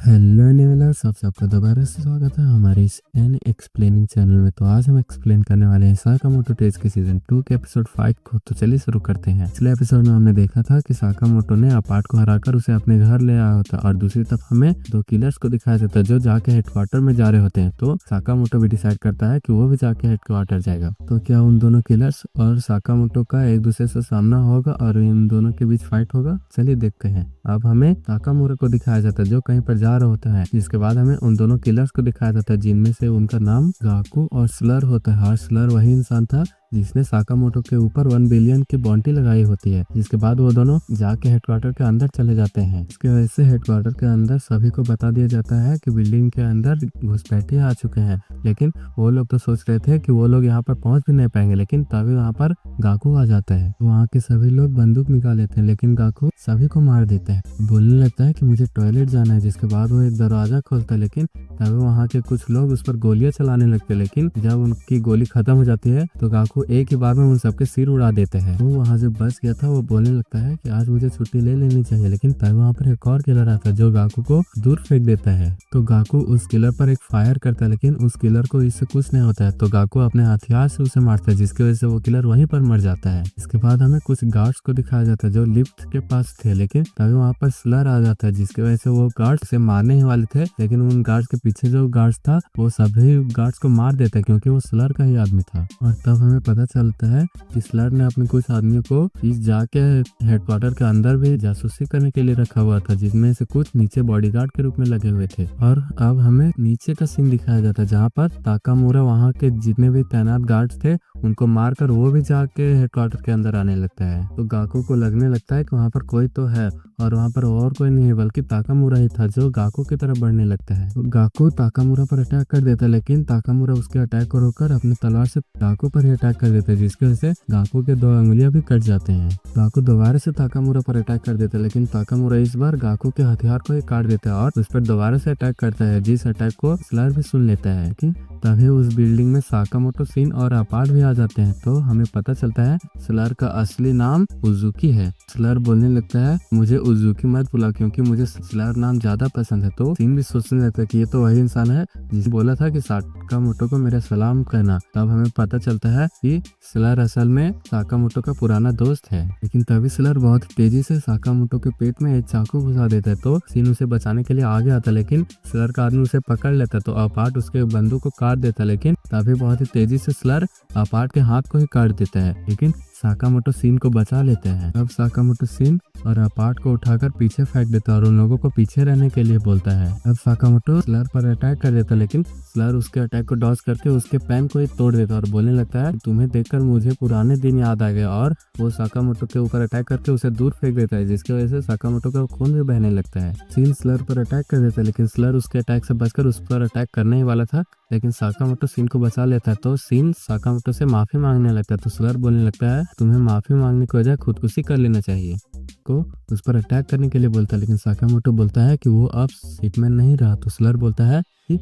Hello एनिमलर्स, आप सबका दोबारा से स्वागत है हमारे इस एन एक्सप्लेनिंग चैनल में। तो आज हम एक्सप्लेन करने वाले हैं साकामोटो डेज के सीजन 2 के एपिसोड 5 को। तो चलिए शुरू करते हैं। पिछले एपिसोड में हमने देखा था कि साकामोटो ने अपार्ट को हराकर उसे अपने घर ले आया होता और दूसरी तरफ हमें दो किलर्स को दिखाया जाता है जो जाके हेडक्वार्टर में जा रहे होते हैं। तो साकामोटो भी डिसाइड करता है कि वो भी जाके हेडक्वार्टर जाएगा। तो क्या उन दोनों किलर्स और साकामोटो का एक दूसरे से सामना होगा और इन दोनों के बीच फाइट होगा? चलिए देखते हैं। अब हमें साकामोटो को दिखाया जाता है जो कहीं पर जा रहा होता है। जिसके बाद हमें उन दोनों किलर्स को दिखाया जाता है जिनमें से उनका नाम गाकू और स्लर होता है। और स्लर वही इंसान था जिसने साकामोटो के ऊपर 1 बिलियन की बॉन्टी लगाई होती है। जिसके बाद वो दोनों जाके हेडक्वार्टर के अंदर चले जाते हैं। इसकी वजह से हेडक्वार्टर के अंदर सभी को बता दिया जाता है कि बिल्डिंग के अंदर घुसपैठिए आ चुके हैं। लेकिन वो लोग तो सोच रहे थे कि वो लोग यहाँ पर पहुंच भी नहीं पाएंगे, लेकिन तभी वहाँ पर गाकू आ जाता है। वहाँ के सभी लोग बंदूक निकाल लेते हैं, लेकिन गाकू सभी को मार देता है। बोलने लगता है कि मुझे टॉयलेट जाना है। जिसके बाद वो एक दरवाजा खोलता है, लेकिन तभी वहाँ के कुछ लोग उस पर गोलियां चलाने लगते हैं। लेकिन जब उनकी गोली खत्म हो जाती है तो गाकू एक ही बार में उन सबके सिर उड़ा देते हैं। वो वहाँ से बच गया था। वो बोलने लगता है कि आज मुझे छुट्टी ले लेनी चाहिए, लेकिन तभी वहाँ पर एक और किलर आता है जो गाकू को दूर फेंक देता है। तो गाकू उस किलर पर एक फायर करता है, लेकिन उस किलर को इससे कुछ नहीं होता है। तो गाकू अपने हथियार से उसे मारता है, जिसकी वजह से वो किलर वहीं पर मर जाता है। इसके बाद हमें कुछ गार्ड्स को दिखाया जाता है जो लिफ्ट के पास थे, लेकिन तभी वहाँ पर स्लर आ जाता है जिसकी वजह से वो गार्ड्स से मारने ही वाले थे। लेकिन उन गार्ड्स के पीछे जो गार्ड्स था वो सभी गार्ड्स को मार देता है क्योंकि वो स्लर का ही आदमी था। और तब हमें पता चलता है कि स्लर ने अपने कुछ आदमियों को इस जाके हेडक्वार्टर के अंदर भी जासूसी करने के लिए रखा हुआ था, जिसमें से कुछ नीचे बॉडीगार्ड के रूप में लगे हुए थे। और अब हमें नीचे का सीन दिखाया जाता है जहाँ पर ताकामुरा वहाँ के जितने भी तैनात गार्ड्स थे उनको मारकर वो भी जाके हेडक्वार्टर के अंदर आने लगता है। तो गाकू को लगने लगता है कि वहाँ पर कोई तो है, और वहाँ पर और कोई नहीं है बल्कि ताकामुरा ही था जो गाकू की तरफ बढ़ने लगता है। तो गाकू ताकामुरा पर अटैक कर देता है, लेकिन ताकामुरा उसके अटैक को रोककर अपनी तलवार से गाकू पर ही अटैक कर देता है, जिसकी वजह से गाकू के 2 अंगुलियां भी कट जाते हैं। गाकू दोबारा से ताकामुरा पर अटैक कर देता है, लेकिन ताकामुरा इस बार गाकू के हथियार को ही काट देता है और उस पर दोबारा से अटैक करता है, जिस अटैक को स्लर भी सुन लेता है। लेकिन तभी उस बिल्डिंग में साकामोटो, सिन और अपार्ट भी आ जाते हैं। तो हमें पता चलता है स्लर का असली नाम उजुकी है। स्लर बोलने लगता है मुझे उजुकी मत बुला क्योंकि मुझे स्लर नाम ज्यादा पसंद है। तो सिन भी सोचने लगता है कि ये तो वही इंसान है जिसने बोला था कि साकामोटो को मेरा सलाम कहना। तब हमें पता चलता है कि स्लर असल में साकामोटो का पुराना दोस्त है। लेकिन तभी स्लर बहुत तेजी से साकामोटो के पेट में एक चाकू घुसा देता है। तो सिन उसे बचाने के लिए आगे आता है, लेकिन स्लर का आदमी उसे पकड़ लेता है। तो अपार्ट उसके बंदूक को काट देता है, लेकिन तभी बहुत ही तेजी से स्लर अपार्ट के हाथ को ही काट देता है। लेकिन साकामोटो सिन को बचा लेते हैं। अब साकामोटो सिन और अपार्ट को उठाकर पीछे फेंक देता है और उन लोगों को पीछे रहने के लिए बोलता है। अब साकामोटो स्लर पर अटैक कर देता है, लेकिन स्लर उसके अटैक को डॉज करके उसके पेन को ही तोड़ देता है और बोलने लगता है तुम्हें देखकर मुझे पुराने दिन याद आ गए। और वो साकामोटो के ऊपर अटैक करके उसे दूर फेंक देता है, जिसकी वजह से साकामोटो का खून भी बहने लगता है। सिन स्लर पर अटैक कर देता है, लेकिन स्लर उसके अटैक से बचकर उस पर अटैक करने ही वाला था, लेकिन साकामोटो सिन को बचा लेता है। तो सिन साकामोटो से माफी मांगने लगता है। तो स्लर बोलने लगता है तुम्हें माफी मांगने की वजह खुदकुशी कर लेना चाहिए। को उस पर अटैक करने के लिए बोलता है, लेकिन साकामोटो बोलता है कि वो अब सीटमैन नहीं रहा। तो स्लर बोलता है कि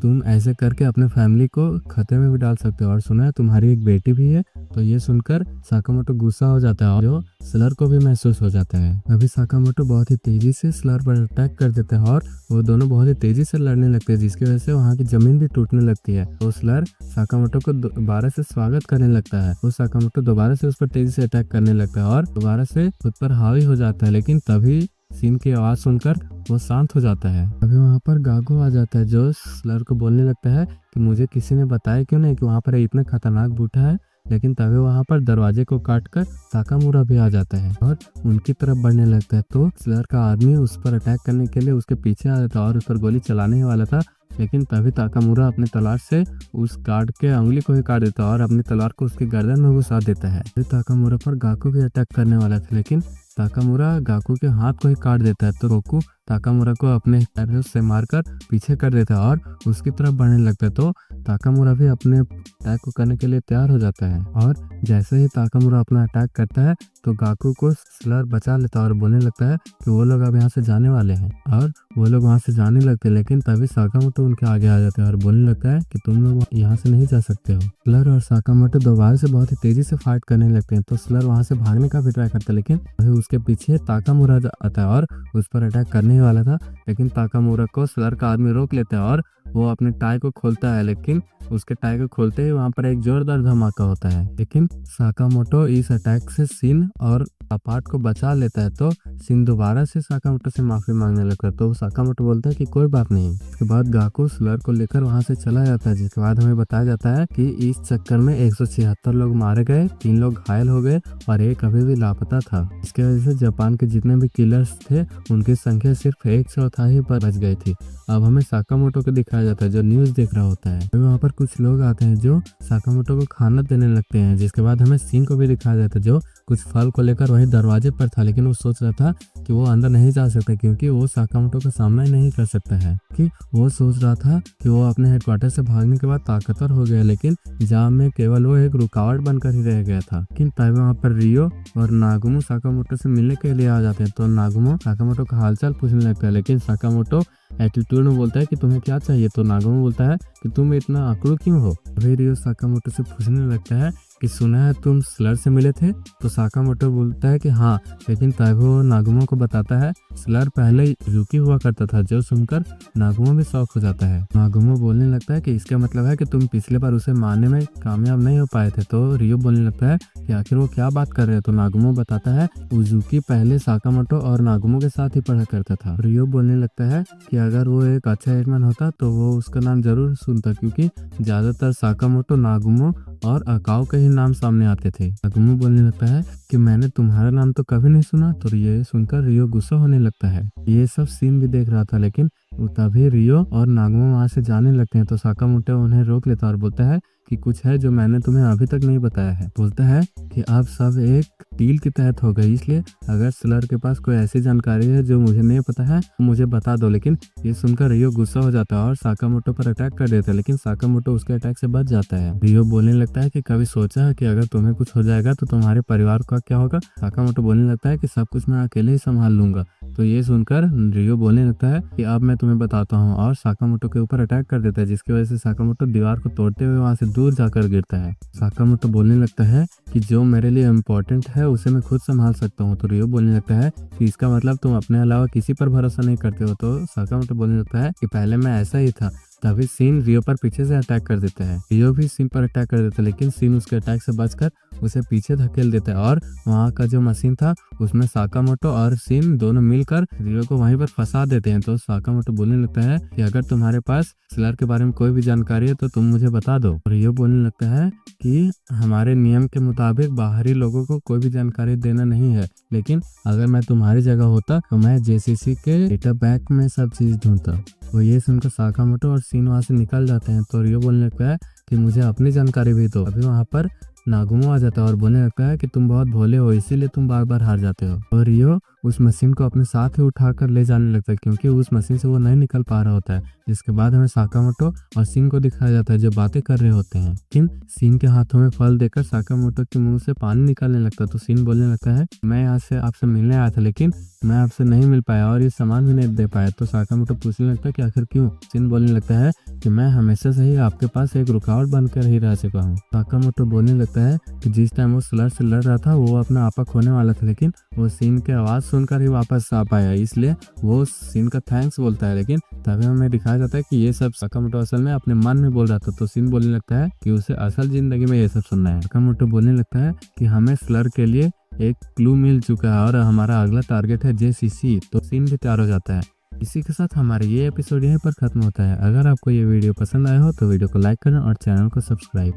तुम ऐसे करके अपने फैमिली को खतरे में भी डाल सकते हो, और सुना है तुम्हारी एक बेटी भी है। तो ये सुनकर साकामोटो गुस्सा हो जाता है और जो स्लर को भी महसूस हो जाता है। अभी साकामोटो बहुत ही तेजी से स्लर पर अटैक कर देता है और वो दोनों बहुत ही तेजी से लड़ने लगते हैं, जिसकी वजह से वहाँ की जमीन भी टूटने लगती है। तो स्लर साकामोटो को दोबारा से स्वागत करने लगता है। तो साकामोटो दोबारा से उस पर तेजी से अटैक करने लगता है और दोबारा से खुद पर हावी हो जाता है, लेकिन तभी सिन की आवाज सुनकर वो शांत हो जाता है। अभी वहाँ पर गागो आ जाता है जो स्लर को बोलने लगता है कि मुझे किसी ने बताया क्यों नहीं कि वहाँ पर इतना खतरनाक बूटा है। लेकिन तभी वहाँ पर दरवाजे को काटकर ताकामुरा भी आ जाता है और उनकी तरफ बढ़ने लगता है। तो स्लर का आदमी उस पर अटैक करने के लिए उसके पीछे आ जाता है और उस पर गोली चलाने ही वाला था, लेकिन तभी ताकामुरा अपने तलवार से उस गार्ड के उंगली को ही काट देता है और अपनी तलवार को उसकी गर्दन में घुसा देता है। ताकामुरा पर गाकू भी अटैक करने वाला था, लेकिन ताकामुरा गाकू के हाथ को ही काट देता है। तो गोकू ताकामुरा को अपने पैरों से मारकर पीछे कर देता है और उसकी तरफ बढ़ने लगता है। तो ताकामुरा भी अपने अटैक को करने के लिए तैयार हो जाता है और जैसे ही ताकामुरा अपना अटैक करता है तो गाकू को स्लर बचा लेता है और बोलने लगता है कि वो लोग अब यहाँ से जाने वाले हैं और वो लोग वहाँ से जाने लगते हैं। लेकिन तभी साकामोटो उनके आगे आ जाता है और बोलने लगता है कि तुम लोग यहाँ से नहीं जा सकते हो। स्लर और साकामोटो दोबारा से बहुत ही तेजी से फाइट करने लगते हैं तो स्लर वहाँ से भागने का भी ट्राई करता है, लेकिन उसके पीछे ताकामुरा आता है और उस पर अटैक करने ही वाला था। लेकिन ताकामुरा को स्लर का आदमी रोक लेता है और वो अपने टाई को खोलता है, लेकिन उसके टाई को खोलते ही वहाँ पर एक जोरदार धमाका होता है। लेकिन साकामोटो इस अटैक से सिन और अपार्ट को बचा लेता है तो सिन दोबारा से साकामोटो से माफी मांगने लगता है। तो साकामोटो बोलता है कि कोई बात नहीं। इसके बाद गाकू स्लर को लेकर वहाँ से चला जाता है, जिसके बाद हमें बताया जाता है कि इस चक्कर में 176 लोग मारे गए, 3 लोग घायल हो गए और एक अभी भी लापता था। इसके वजह से जापान के जितने भी किलर्स थे उनकी संख्या सिर्फ 1/4 ही पर बच गई थी। अब हमें साकामोटो को दिखाया जाता है जो न्यूज देख रहा होता है। वहाँ पर कुछ लोग आते हैं जो साकामोटो को खाना देने लगते हैं। जिसके बाद हमें सिन को भी दिखाया जाता है जो कुछ फल को लेकर वही दरवाजे पर था, लेकिन वो सोच रहा था कि वो अंदर नहीं जा सकता क्योंकि वो साकामोटो का सामना नहीं कर सकता है। कि वो सोच रहा था कि वो अपने हेडक्वार्टर से भागने के बाद ताकतवर हो गया, लेकिन जाम में केवल वो एक रुकावट बनकर ही रह गया था। लेकिन तभी वहाँ पर रियो और नागुमो साकामोटो से मिलने के लिए आ जाते हैं तो नागुमो साकामोटो का हालचाल पूछने लगता है, लेकिन साकामोटो एटीट्यूड में बोलता है कि तुम्हें क्या चाहिए। तो नागुमो बोलता है कि तुम इतना आकड़ू क्यों हो। फिर रियो साकामोटो से पूछने लगता है कि सुना है तुम स्लर से मिले थे। तो साकामोटो बोलता है कि हाँ, लेकिन तब वो नागुमो को बताता है स्लर पहले यूकी हुआ करता था, जो सुनकर नागुमो भी शौक हो जाता है। नागुमो बोलने लगता है कि इसका मतलब है कि तुम पिछले बार उसे मारने में कामयाब नहीं हो पाए थे। तो रियो बोलने लगता है कि आखिर वो क्या बात कर रहे हैं। तो नागुमो बताता है उजुकी पहले साकामोटो और नागुमो के साथ ही पढ़ा करता था। रियो बोलने लगता है कि अगर वो एक अच्छा हेडमैन होता तो वो उसका नाम जरूर सुनता, क्योंकि ज्यादातर साकामोटो, नागुमो और अकाओ के ही नाम सामने आते थे। नागुमो बोलने लगता है कि मैंने तुम्हारा नाम तो कभी नहीं सुना। तो ये सुनकर रियो गुस्सा होने लगता है। ये सब सीन भी देख रहा था, लेकिन तभी रियो और नागुमो वहां से जाने लगते हैं तो साकामोटो उन्हें रोक लेता और बोलता है कि कुछ है जो मैंने तुम्हें अभी तक नहीं बताया है। बोलता है कि आप सब एक डील के तहत हो गए, इसलिए अगर स्लर के पास कोई ऐसी जानकारी है जो मुझे नहीं पता है तो मुझे बता दो। लेकिन ये सुनकर रियो गुस्सा हो जाता है और साकामोटो पर अटैक कर देता है, लेकिन साकामोटो उसके अटैक से बच जाता है। रियो बोलने लगता है कि कभी सोचा है कि अगर तुम्हें कुछ हो जाएगा तो तुम्हारे परिवार का क्या होगा। साकामोटो बोलने लगता है कि सब कुछ मैं अकेले ही संभाल लूंगा। तो ये सुनकर रियो बोलने लगता है कि अब मैं तुम्हें बताता हूँ और साकामोटो के ऊपर अटैक कर देता है, जिसकी वजह से साकामोटो दीवार को तोड़ते हुए वहां से दूर जाकर गिरता है। साकामोटो बोलने लगता है कि जो मेरे लिए इम्पोर्टेंट है उसे मैं खुद संभाल सकता हूँ। तो रियो बोलने लगता है कि इसका मतलब तुम अपने अलावा किसी पर भरोसा नहीं करते हो। तो साकामोटो बोलने लगता है कि पहले मैं ऐसा ही था। तभी सीन रियो पर पीछे से अटैक कर देता है। रियो भी सीन पर अटैक कर देता है, लेकिन सीन उसके अटैक से बचकर उसे पीछे धकेल देता है और वहाँ का जो मशीन था उसमें साकामोटो और सीन दोनों मिलकर रियो को वहीं पर फंसा देते हैं। तो साकामोटो बोलने लगता है कि अगर तुम्हारे पास स्लर के बारे में कोई भी जानकारी है तो तुम मुझे बता दो। रियो बोलने लगता है कि हमारे नियम के मुताबिक बाहरी लोगों को कोई भी जानकारी देना नहीं है, लेकिन अगर मैं तुम्हारी जगह होता तो मैं जेसीसी के डेटा बैंक में सब चीज ढूंढता। तो ये सुनकर साकामोटो और सीन वहां से निकल जाते हैं। तो रियो बोलने लगता है कि मुझे अपनी जानकारी भी दो। अभी वहां पर नागुमो आ जाता है और बोलने लगता है कि तुम बहुत भोले हो, इसीलिए तुम बार बार हार जाते हो। और रियो उस मशीन को अपने साथ ही उठाकर ले जाने लगता है, क्योंकि उस मशीन से वो नहीं निकल पा रहा होता है। जिसके बाद हमें साकामोटो और सीन को दिखाया जाता है जो बातें कर रहे होते हैं। लेकिन सीन के हाथों में फल देकर साकामोटो के मुंह से पानी निकलने लगता है। तो सीन बोलने लगता है मैं यहाँ से आपसे मिलने आया था, लेकिन मैं आपसे नहीं मिल पाया और ये सामान भी नहीं दे पाया। तो साकामोटो पूछने लगता है कि आखिर क्यों। सीन बोलने लगता है कि मैं हमेशा से ही आपके पास एक रुकावट बनकर ही रह चुका हूँ। साकामोटो बोलने लगता है कि जिस टाइम वो स्लर से लड़ रहा था वो अपना आपा खोने वाला था, लेकिन वो सीन की आवाज सुनकर ही वापस आ पाया, इसलिए वो सीन का थैंक्स बोलता है। लेकिन तभी हमें दिखाया जाता है कि ये सब साकामोटो असल में अपने मन में बोल रहा था। तो सीन बोलने लगता है कि उसे असल जिंदगी में ये सब सुनना है। साकामोटो बोलने लगता है कि हमें स्लर के लिए एक क्लू मिल चुका है और हमारा अगला टारगेट है जेसीसी। तो सीन भी तैयार हो जाता है। इसी के साथ हमारा ये एपिसोड यहीं पर खत्म होता है। अगर आपको ये वीडियो पसंद आया हो तो वीडियो को लाइक करें और चैनल को सब्सक्राइब।